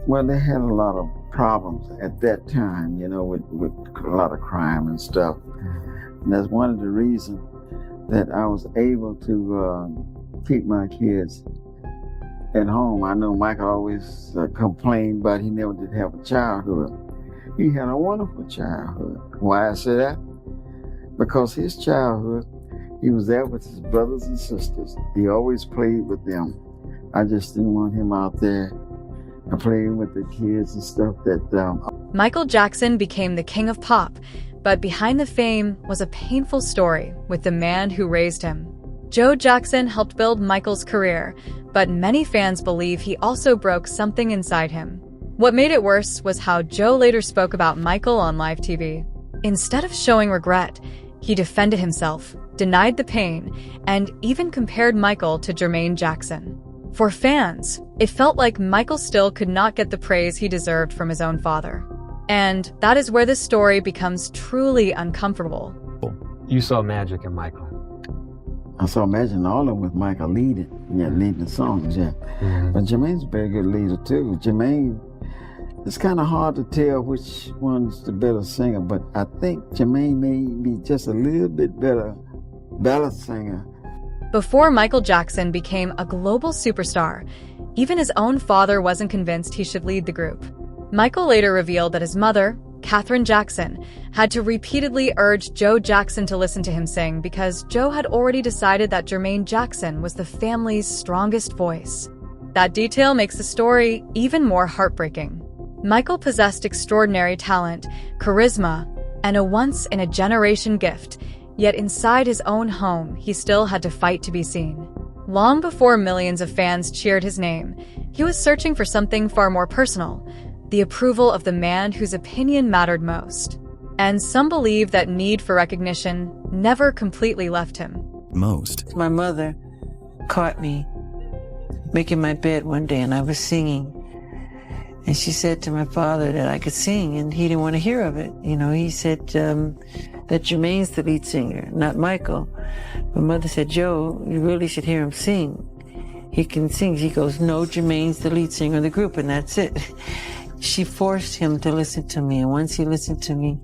Well, they had a lot of problems at that time, with a lot of crime and stuff. And that's one of the reasons that I was able to keep my kids at home. I know Michael always complained, but he never did have a childhood. He had a wonderful childhood. Why I say that? Because his childhood, he was there with his brothers and sisters. He always played with them. I just didn't want him out there playing with the kids and stuff Michael Jackson became the king of pop, but behind the fame was a painful story with the man who raised him. Joe Jackson helped build Michael's career, but many fans believe he also broke something inside him. What made it worse was how Joe later spoke about Michael on live TV. Instead of showing regret, he defended himself, denied the pain, and even compared Michael to Jermaine Jackson. For fans, it felt like Michael still could not get the praise he deserved from his own father. And that is where this story becomes truly uncomfortable. You saw magic in Michael. I saw magic in all of them with Michael leading the songs, yeah. Mm-hmm. But Jermaine's a very good leader too. Jermaine, it's kind of hard to tell which one's the better singer, but I think Jermaine may be just a little bit better singer. Before Michael Jackson became a global superstar, even his own father wasn't convinced he should lead the group. Michael later revealed that his mother, Katherine Jackson, had to repeatedly urge Joe Jackson to listen to him sing because Joe had already decided that Jermaine Jackson was the family's strongest voice. That detail makes the story even more heartbreaking. Michael possessed extraordinary talent, charisma, and a once-in-a-generation gift, yet inside his own home, he still had to fight to be seen. Long before millions of fans cheered his name, he was searching for something far more personal, the approval of the man whose opinion mattered most. And some believe that need for recognition never completely left him. My mother caught me making my bed one day and I was singing. And she said to my father that I could sing and he didn't want to hear of it. He said that Jermaine's the lead singer, not Michael. My mother said, Joe, you really should hear him sing. He can sing. She goes, no, Jermaine's the lead singer of the group and that's it. She forced him to listen to me. And once he listened to me,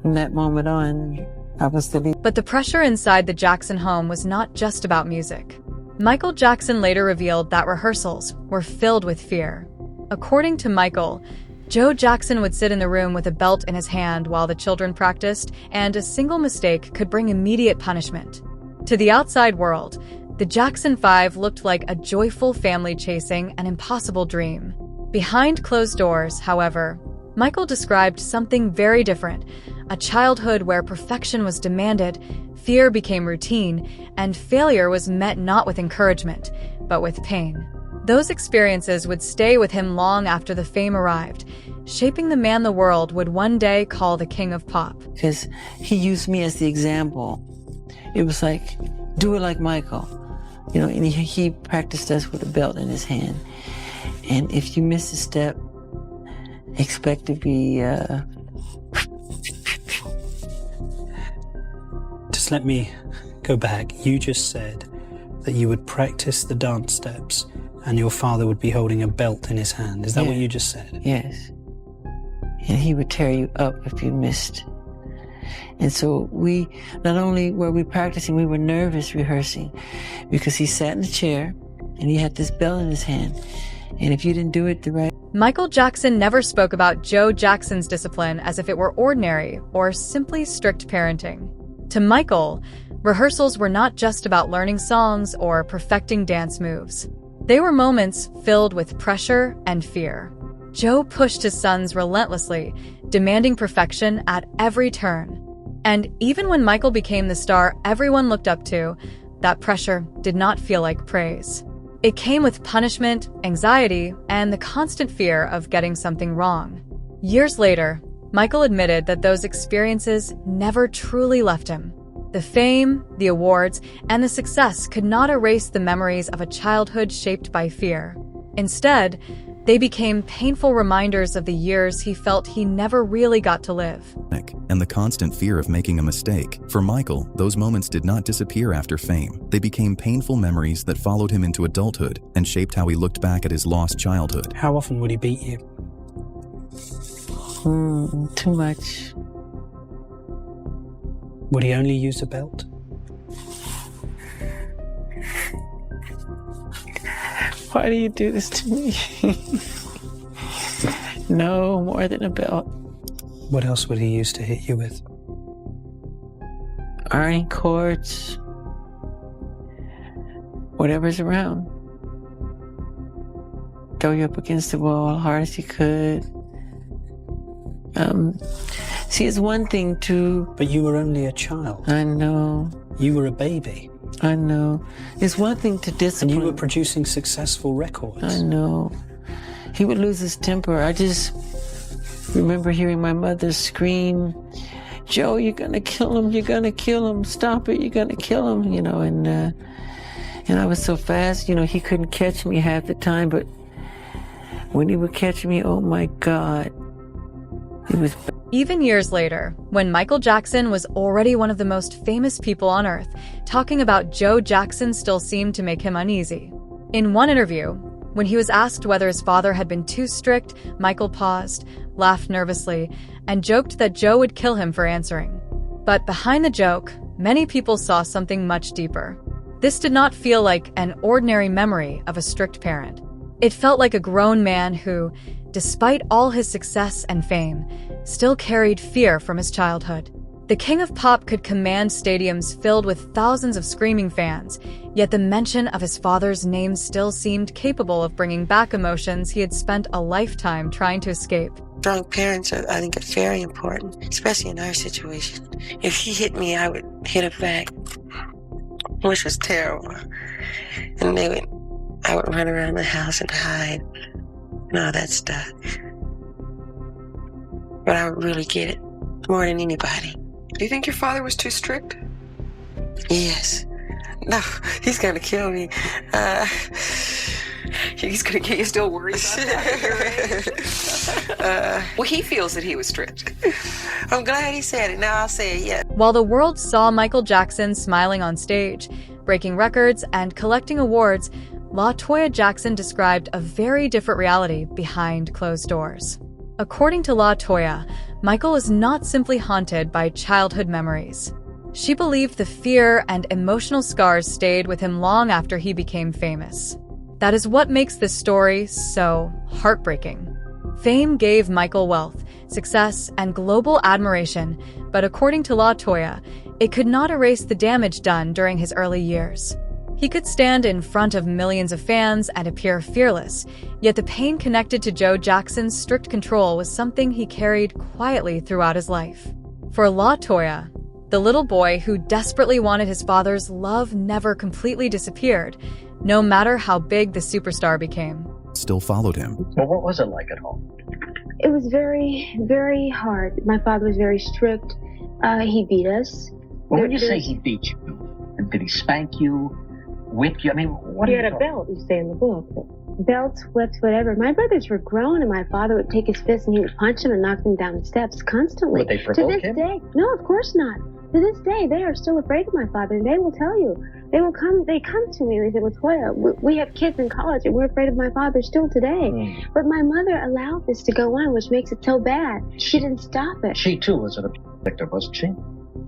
from that moment on, I was the lead. But the pressure inside the Jackson home was not just about music. Michael Jackson later revealed that rehearsals were filled with fear. According to Michael, Joe Jackson would sit in the room with a belt in his hand while the children practiced, and a single mistake could bring immediate punishment. To the outside world, the Jackson 5 looked like a joyful family chasing an impossible dream. Behind closed doors, however, Michael described something very different, a childhood where perfection was demanded, fear became routine, and failure was met not with encouragement, but with pain. Those experiences would stay with him long after the fame arrived, shaping the man the world would one day call the king of pop. Because he used me as the example. It was like, do it like Michael. And he practiced us with a belt in his hand. And if you miss a step, expect to be... Just let me go back. You just said that you would practice the dance steps and your father would be holding a belt in his hand. Is that what you just said? Yes. And he would tear you up if you missed. And so not only were we practicing, we were nervous rehearsing because he sat in the chair and he had this belt in his hand. And if you didn't do it the right... Michael Jackson never spoke about Joe Jackson's discipline as if it were ordinary or simply strict parenting. To Michael, rehearsals were not just about learning songs or perfecting dance moves. They were moments filled with pressure and fear. Joe pushed his sons relentlessly, demanding perfection at every turn. And even when Michael became the star everyone looked up to, that pressure did not feel like praise. It came with punishment, anxiety, and the constant fear of getting something wrong. Years later, Michael admitted that those experiences never truly left him. The fame, the awards, and the success could not erase the memories of a childhood shaped by fear. Instead, They became painful reminders of the years he felt he never really got to live. And the constant fear of making a mistake. For Michael, those moments did not disappear after fame. They became painful memories that followed him into adulthood and shaped how he looked back at his lost childhood. How often would he beat you? Too much. Would he only use a belt? Why do you do this to me? No, more than a belt. What else would he use to hit you with? Ironing cords. Whatever's around. Throw you up against the wall as hard as he could. See, it's one thing to... But you were only a child. I know. You were a baby. I know. It's one thing to discipline. And you were producing successful records. I know. He would lose his temper. I just remember hearing my mother scream, "Joe, you're gonna kill him, you're gonna kill him, stop it, you're gonna kill him," and I was so fast, he couldn't catch me half the time, but when he would catch me, oh my God, it was... Even years later, when Michael Jackson was already one of the most famous people on earth, talking about Joe Jackson still seemed to make him uneasy. In one interview, when he was asked whether his father had been too strict, Michael paused, laughed nervously, and joked that Joe would kill him for answering. But behind the joke, many people saw something much deeper. This did not feel like an ordinary memory of a strict parent. It felt like a grown man who, despite all his success and fame, still carried fear from his childhood. The King of Pop could command stadiums filled with thousands of screaming fans, yet the mention of his father's name still seemed capable of bringing back emotions he had spent a lifetime trying to escape. Strong parents, I think, are very important, especially in our situation. If he hit me, I would hit him back, which was terrible. And I would run around the house and hide and all that stuff. But I would really get it more than anybody. Do you think your father was too strict? Yes. No, he's gonna kill me. He's gonna get you still worried about that. Well, he feels that he was strict. I'm glad he said it. Now I'll say it, yeah. While the world saw Michael Jackson smiling on stage, breaking records, and collecting awards, LaToya Jackson described a very different reality behind closed doors. According to LaToya, Michael was not simply haunted by childhood memories. She believed the fear and emotional scars stayed with him long after he became famous. That is what makes this story so heartbreaking. Fame gave Michael wealth, success, and global admiration, but according to LaToya, it could not erase the damage done during his early years. He could stand in front of millions of fans and appear fearless, yet the pain connected to Joe Jackson's strict control was something he carried quietly throughout his life. For LaToya, the little boy who desperately wanted his father's love never completely disappeared, no matter how big the superstar became. Still followed him. Well, what was it like at home? It was very, very hard. My father was very strict. He beat us. Well, when you say he beat you, did he spank you? Whipped you? I mean, what? He had a belt, you say in the book. Belts, whips, whatever. My brothers were grown, and my father would take his fist and he would punch them and knock them down the steps constantly. Would they provoke him? To this day, no, of course not. To this day, they are still afraid of my father, and they will tell you. They come to me and they say, "Well, Toya, we have kids in college, and we're afraid of my father still today." But my mother allowed this to go on, which makes it so bad. She didn't stop it. She too was an victim, wasn't she?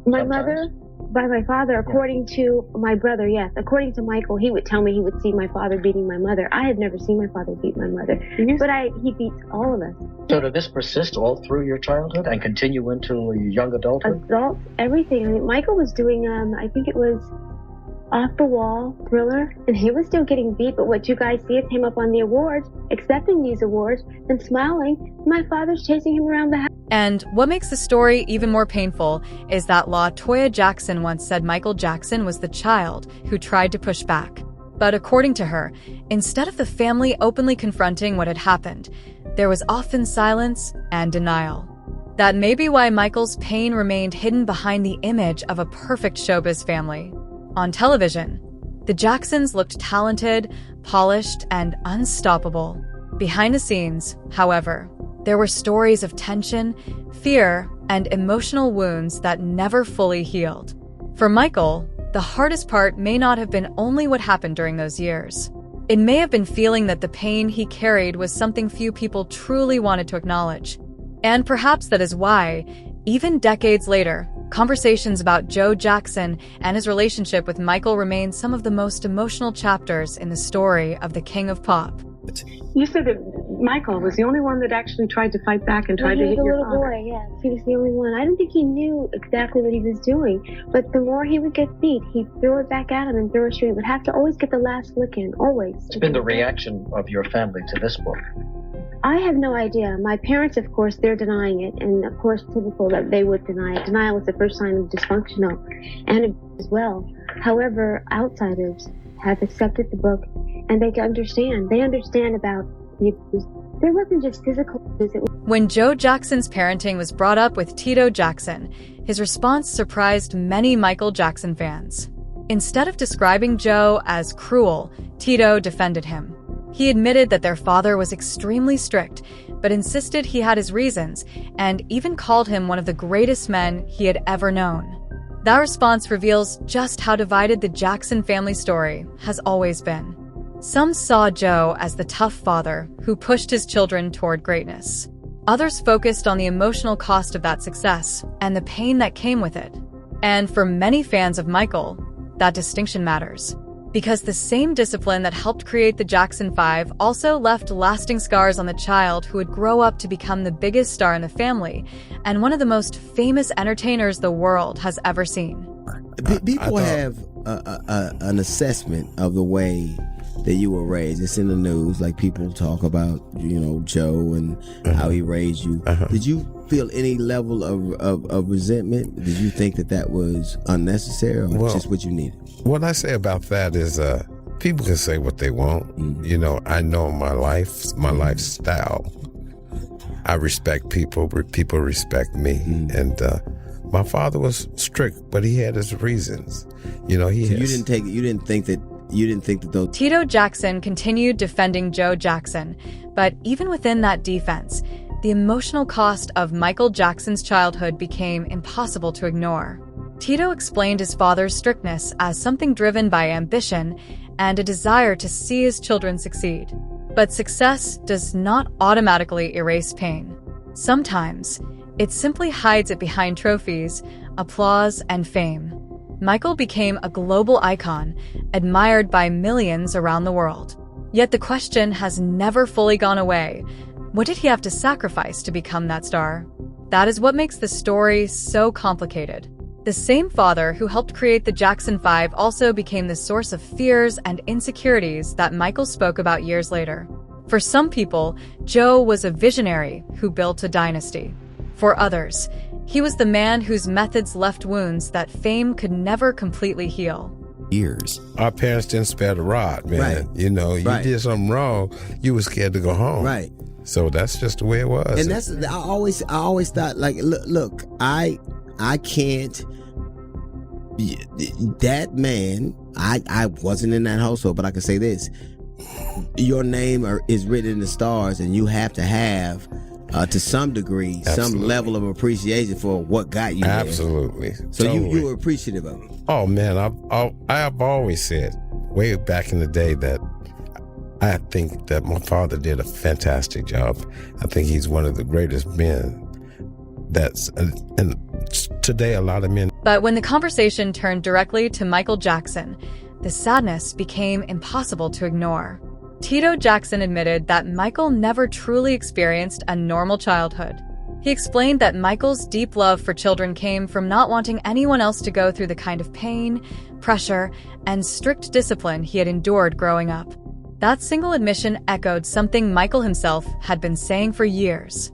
My mother. By my father, according to my brother, yes. According to Michael, he would tell me he would see my father beating my mother. I had never seen my father beat my mother, but he beats all of us. So did this persist all through your childhood and continue into young adulthood? Adult, everything. I mean, Michael was doing, I think it was Off the Wall, Thriller, and he was still getting beat, but what you guys see is him up on the awards, accepting these awards, and smiling. My father's chasing him around the house. And what makes the story even more painful is that LaToya Jackson once said Michael Jackson was the child who tried to push back. But according to her, instead of the family openly confronting what had happened, there was often silence and denial. That may be why Michael's pain remained hidden behind the image of a perfect showbiz family. On television, the Jacksons looked talented, polished, and unstoppable. Behind the scenes, however, there were stories of tension, fear, and emotional wounds that never fully healed. For Michael, the hardest part may not have been only what happened during those years. It may have been feeling that the pain he carried was something few people truly wanted to acknowledge. And perhaps that is why, even decades later, conversations about Joe Jackson and his relationship with Michael remain some of the most emotional chapters in the story of the King of Pop. You said that Michael was the only one that actually tried to fight back and tried to hit your father. He was a little boy, yes. He was the only one. I don't think he knew exactly what he was doing, but the more he would get beat, he'd throw it back at him and throw it straight. He would have to always get the last lick in, always. What's been the reaction of your family to this book? I have no idea. My parents, of course, they're denying it, and of course, typical that they would deny it. Denial was the first sign of dysfunctional, and it as well. However, outsiders have accepted the book, and they understand. They understand about the abuse. There wasn't just physical abuse. When Joe Jackson's parenting was brought up with Tito Jackson, his response surprised many Michael Jackson fans. Instead of describing Joe as cruel, Tito defended him. He admitted that their father was extremely strict, but insisted he had his reasons, and even called him one of the greatest men he had ever known. That response reveals just how divided the Jackson family story has always been. Some saw Joe as the tough father who pushed his children toward greatness. Others focused on the emotional cost of that success and the pain that came with it. And for many fans of Michael, that distinction matters. Because the same discipline that helped create the Jackson 5 also left lasting scars on the child who would grow up to become the biggest star in the family and one of the most famous entertainers the world has ever seen. People have an assessment of the way that you were raised. It's in the news, like people talk about, Joe and how he raised you. Did you feel any level of resentment? Did you think that was unnecessary or just what you needed? What I say about that is people can say what they want. I know my lifestyle. I respect people respect me. And my father was strict, but he had his reasons. You didn't think that those... Tito Jackson continued defending Joe Jackson, but even within that defense, the emotional cost of Michael Jackson's childhood became impossible to ignore. Tito explained his father's strictness as something driven by ambition and a desire to see his children succeed. But success does not automatically erase pain. Sometimes, it simply hides it behind trophies, applause, and fame. Michael became a global icon, admired by millions around the world. Yet the question has never fully gone away. What did he have to sacrifice to become that star? That is what makes the story so complicated. The same father who helped create the Jackson 5 also became the source of fears and insecurities that Michael spoke about years later. For some people, Joe was a visionary who built a dynasty. For others, he was the man whose methods left wounds that fame could never completely heal. Years. Our parents didn't spare the rod, man. Right. You did something wrong, you were scared to go home. Right. So that's just the way it was. And that's I always thought, like, look, I can't. That man, I wasn't in that household, but I can say this: your name is written in the stars, and you have to have, to some degree, some level of appreciation for what got you there. Absolutely. So totally. you were appreciative of it. Oh man, I've always said way back in the day that I think that my father did a fantastic job. I think he's one of the greatest men. And today a lot of men. But when the conversation turned directly to Michael Jackson, the sadness became impossible to ignore. Tito Jackson admitted that Michael never truly experienced a normal childhood. He explained that Michael's deep love for children came from not wanting anyone else to go through the kind of pain, pressure, and strict discipline he had endured growing up. That single admission echoed something Michael himself had been saying for years.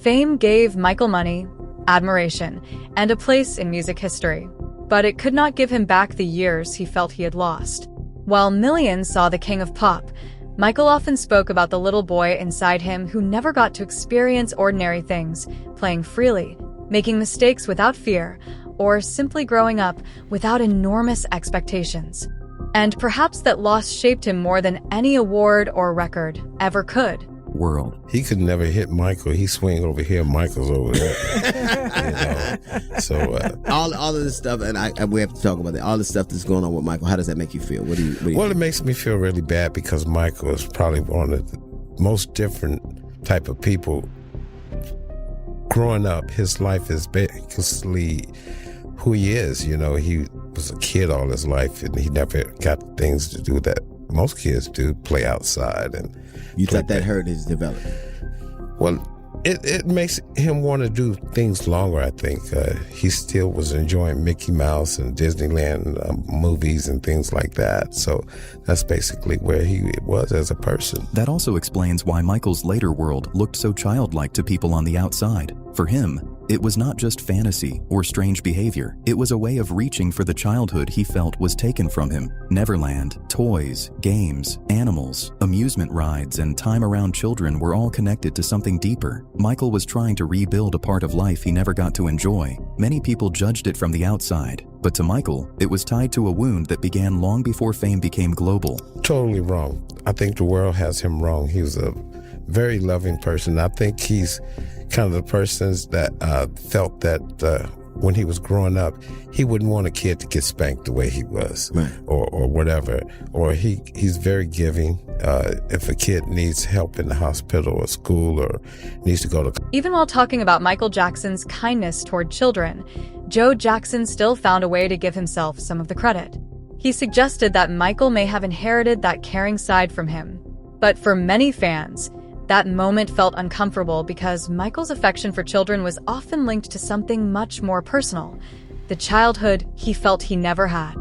Fame gave Michael money, admiration, and a place in music history. But it could not give him back the years he felt he had lost. While millions saw the King of Pop, Michael often spoke about the little boy inside him who never got to experience ordinary things, playing freely, making mistakes without fear, or simply growing up without enormous expectations. And perhaps that loss shaped him more than any award or record ever could. world. He could never hit Michael. He swing over here, Michael's over there. So all of this stuff, and we have to talk about that. All the stuff that's going on with Michael. How does that make you feel? What do you well, think? It makes me feel really bad because Michael is probably one of the most different type of people. Growing up, his life is basically who he is. You know, he was a kid all his life, and he never got things to do that most kids do, play outside. And you thought that hurt his development? Well, it makes him want to do things longer, I think. He still was enjoying Mickey Mouse and Disneyland movies and things like that. So that's basically where he was as a person. That also explains why Michael's later world looked so childlike to people on the outside. For him, it was not just fantasy or strange behavior. It was a way of reaching for the childhood he felt was taken from him. Neverland, toys, games, animals, amusement rides, and time around children were all connected to something deeper. Michael was trying to rebuild a part of life he never got to enjoy. Many people judged it from the outside, but to Michael, it was tied to a wound that began long before fame became global. Totally wrong. I think the world has him wrong. He was a very loving person. I think he's kind of the persons that felt that when he was growing up, he wouldn't want a kid to get spanked the way he was, right, or whatever. Or he's very giving. If a kid needs help in the hospital or school or needs to go to... Even while talking about Michael Jackson's kindness toward children, Joe Jackson still found a way to give himself some of the credit. He suggested that Michael may have inherited that caring side from him. But for many fans, that moment felt uncomfortable because Michael's affection for children was often linked to something much more personal, the childhood he felt he never had.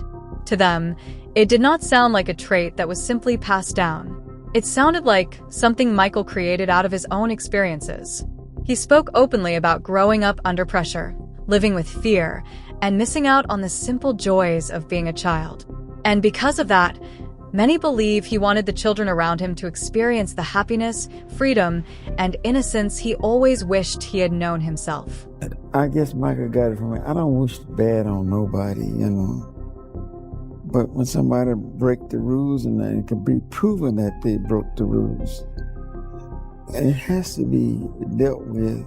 To them, it did not sound like a trait that was simply passed down. It sounded like something Michael created out of his own experiences. He spoke openly about growing up under pressure, living with fear, and missing out on the simple joys of being a child. And because of that, many believe he wanted the children around him to experience the happiness, freedom, and innocence he always wished he had known himself. I guess Michael got it from me. I don't wish bad on nobody, you know. But when somebody break the rules and it can be proven that they broke the rules, it has to be dealt with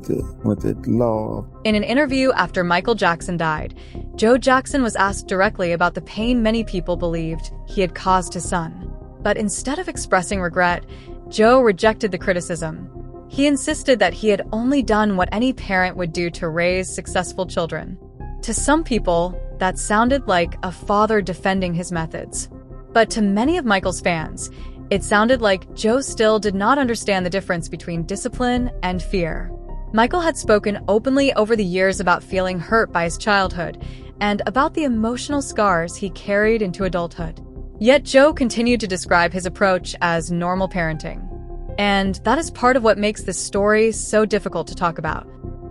the law. In an interview after Michael Jackson died, Joe Jackson was asked directly about the pain many people believed he had caused his son. But instead of expressing regret, Joe rejected the criticism. He insisted that he had only done what any parent would do to raise successful children. To some people, that sounded like a father defending his methods. But to many of Michael's fans, it sounded like Joe still did not understand the difference between discipline and fear. Michael had spoken openly over the years about feeling hurt by his childhood and about the emotional scars he carried into adulthood. Yet Joe continued to describe his approach as normal parenting. And that is part of what makes this story so difficult to talk about.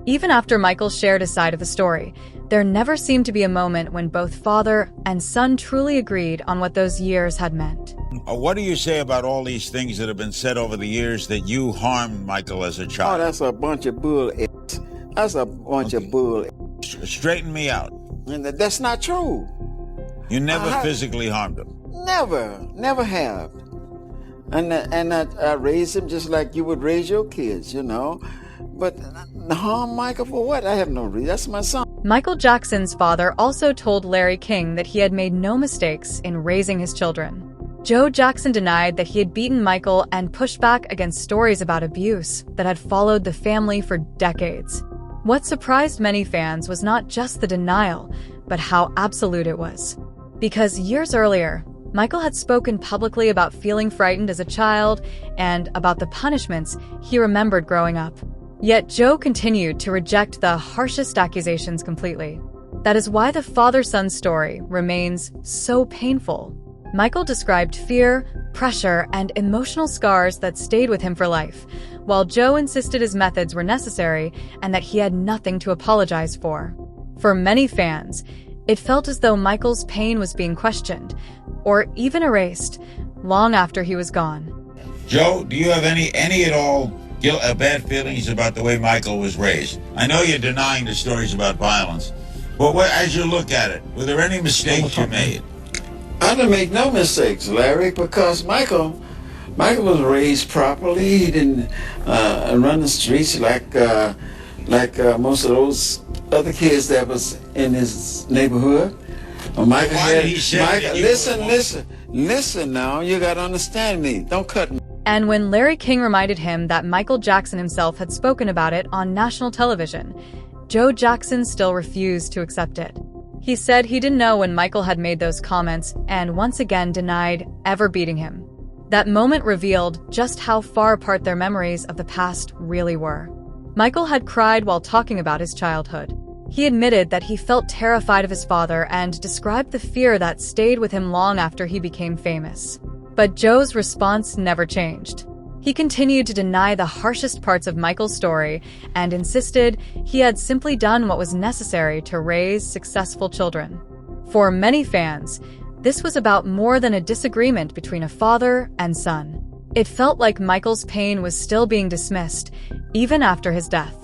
Even after Michael shared his side of the story, there never seemed to be a moment when both father and son truly agreed on what those years had meant. What do you say about all these things that have been said over the years that you harmed Michael as a child? Oh, that's a bunch of bull. That's a bunch of bull. Straighten me out. And that's not true. You never physically harmed him? Never have. And I raised him just like you would raise your kids, you know. But harm Michael for what? I have no reason. That's my son. Michael Jackson's father also told Larry King that he had made no mistakes in raising his children. Joe Jackson denied that he had beaten Michael and pushed back against stories about abuse that had followed the family for decades. What surprised many fans was not just the denial, but how absolute it was. Because years earlier, Michael had spoken publicly about feeling frightened as a child and about the punishments he remembered growing up. Yet Joe continued to reject the harshest accusations completely. That is why the father-son story remains so painful. Michael described fear, pressure, and emotional scars that stayed with him for life, while Joe insisted his methods were necessary and that he had nothing to apologize for. For many fans, it felt as though Michael's pain was being questioned, or even erased, long after he was gone. Joe, do you have any at all bad feelings about the way Michael was raised? I know you're denying the stories about violence, but as you look at it, were there any mistakes you made? I didn't make no mistakes, Larry, because Michael Michael was raised properly. He didn't run the streets like most of those other kids that was in his neighborhood. Michael Why did he say that you listen now, you got to understand me. Don't cut me. And when Larry King reminded him that Michael Jackson himself had spoken about it on national television, Joe Jackson still refused to accept it. He said he didn't know when Michael had made those comments and once again denied ever beating him. That moment revealed just how far apart their memories of the past really were. Michael had cried while talking about his childhood. He admitted that he felt terrified of his father and described the fear that stayed with him long after he became famous. But Joe's response never changed. He continued to deny the harshest parts of Michael's story and insisted he had simply done what was necessary to raise successful children. For many fans, this was about more than a disagreement between a father and son. It felt like Michael's pain was still being dismissed, even after his death.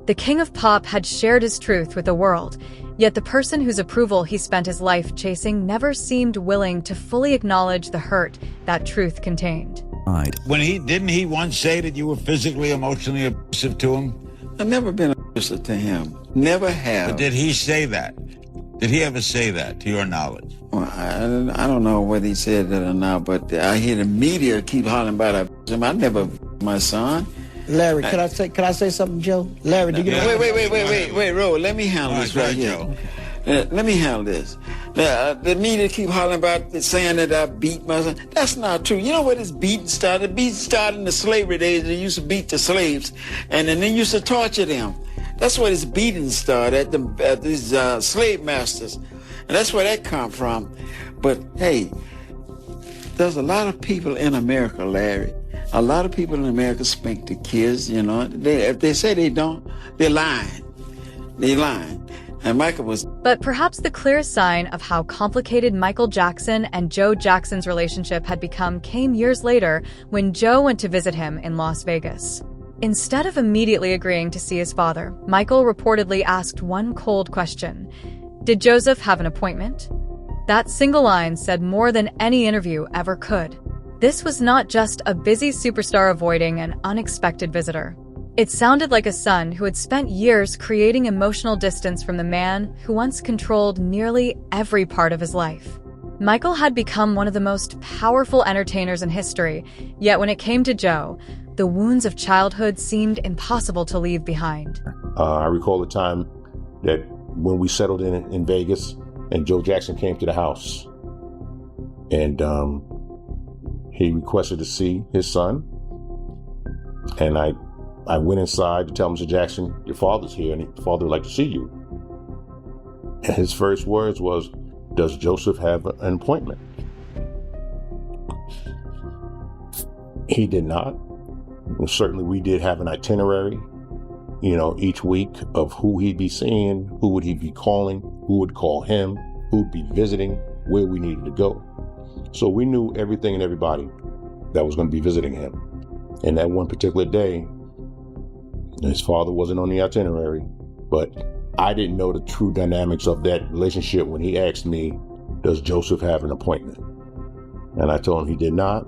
The King of Pop had shared his truth with the world, yet the person whose approval he spent his life chasing never seemed willing to fully acknowledge the hurt that truth contained. Didn't he once say that you were physically, emotionally abusive to him? I've never been abusive to him. Never have. But did he say that? Did he ever say that, to your knowledge? Well, I don't know whether he said that or not, but I hear the media keep hollering about him. I never my son. Larry, can I say something, Joe? Larry, do you know? Wait, Ro, let me handle this right here. Let me handle this. The media keep hollering about saying that I beat my son. That's not true. You know where this beating started? Beating started in the slavery days. They used to beat the slaves, and then they used to torture them. That's where this beating started, at these slave masters. And that's where that come from. But, hey, there's a lot of people in America, Larry. A lot of people in America spank the kids, you know. If they say they don't, they're lying. They're lying. And Michael was... But perhaps the clearest sign of how complicated Michael Jackson and Joe Jackson's relationship had become came years later when Joe went to visit him in Las Vegas. Instead of immediately agreeing to see his father, Michael reportedly asked one cold question. Did Joseph have an appointment? That single line said more than any interview ever could. This was not just a busy superstar avoiding an unexpected visitor. It sounded like a son who had spent years creating emotional distance from the man who once controlled nearly every part of his life. Michael had become one of the most powerful entertainers in history, yet when it came to Joe, the wounds of childhood seemed impossible to leave behind. I recall the time that when we settled in Vegas and Joe Jackson came to the house and he requested to see his son. And I went inside to tell Mr. Jackson, your father's here and your father would like to see you. And his first words was, does Joseph have an appointment? He did not. And certainly we did have an itinerary, each week of who he'd be seeing, who would he be calling, who would call him, who would be visiting, where we needed to go. So we knew everything and everybody that was going to be visiting him. And that one particular day, his father wasn't on the itinerary, but I didn't know the true dynamics of that relationship when he asked me, does Joseph have an appointment? And I told him he did not.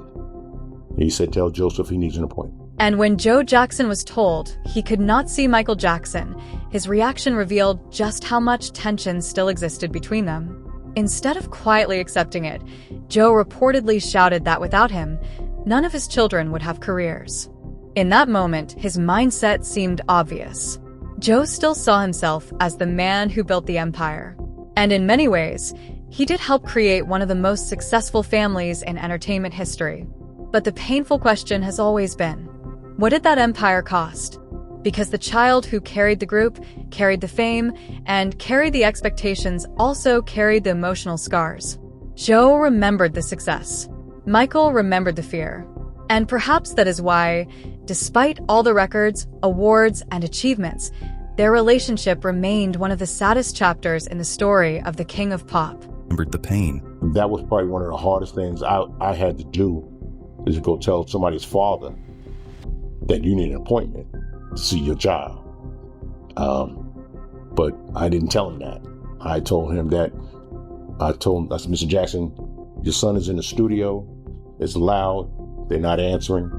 He said, tell Joseph he needs an appointment. And when Joe Jackson was told he could not see Michael Jackson, his reaction revealed just how much tension still existed between them. Instead of quietly accepting it, Joe reportedly shouted that without him, none of his children would have careers. In that moment, his mindset seemed obvious. Joe still saw himself as the man who built the empire. And in many ways, he did help create one of the most successful families in entertainment history. But the painful question has always been, what did that empire cost? Because the child who carried the group, carried the fame, and carried the expectations also carried the emotional scars. Joe remembered the success. Michael remembered the fear. And perhaps that is why, despite all the records, awards, and achievements, their relationship remained one of the saddest chapters in the story of the King of Pop. Remembered the pain. That was probably one of the hardest things I had to do, is to go tell somebody's father that you need an appointment to see your child. But I didn't tell him that. I said, Mr. Jackson, your son is in the studio. It's loud. they're not answering.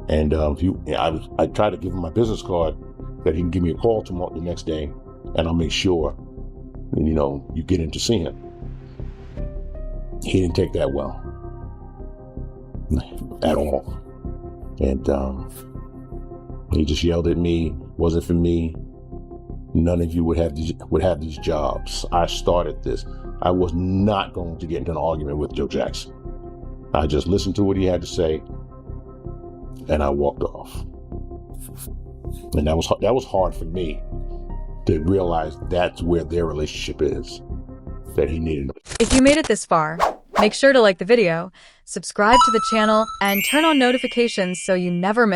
And I tried to give him my business card that he can give me a call tomorrow, the next day, and I'll make sure, you get in to see him. He didn't take that well at all. And he just yelled at me, wasn't for me. None of you would have these jobs. I started this. I was not going to get into an argument with Joe Jackson. I just listened to what he had to say, and I walked off. And that was hard for me to realize that's where their relationship is, that he needed. If you made it this far, make sure to like the video, subscribe to the channel, and turn on notifications so you never miss